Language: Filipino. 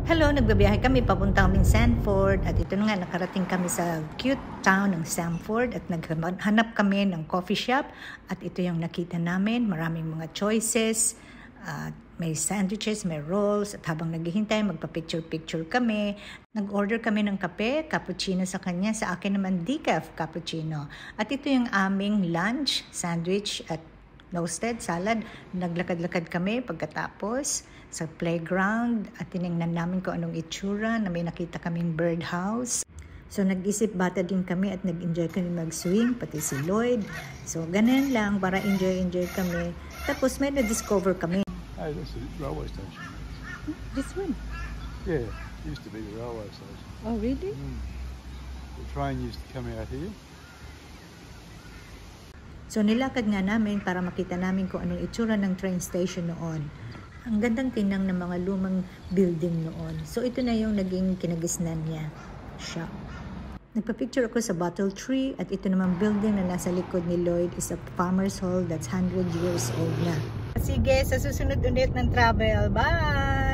Hello, nagbabiyahe kami papunta kaming Sanford at ito na nga nakarating kami sa cute town ng Sanford at naghanap kami ng coffee shop at ito yung nakita namin, maraming mga choices, may sandwiches, may rolls at habang naghihintay magpa-picture-picture kami. Nag-order kami ng kape, cappuccino sa kanya, sa akin naman decaf cappuccino. At ito yung aming lunch, sandwich at roasted salad. Naglakad-lakad kami pagkatapos sa playground at tinignan namin kung anong itsura na may nakita kaming birdhouse. So nag-isip bata din kami at nag-enjoy kami mag-swing, pati si Lloyd. So ganun lang para enjoy kami. Tapos may na-discover kami. Hey, that's the railway station. This one? Yeah, it used to be the railway station. Oh really? The train used to come out here. So nilakad nga namin para makita namin kung anong itsura ng train station noon. Ang gandang tingnan ng mga lumang building noon. So ito na yung naging kinagisnan niya, shop. Nagpa-picture ako sa bottle tree at ito namang building na nasa likod ni Lloyd is a farmer's hall that's 100 years old na. Sige, sa susunod ulit ng travel. Bye!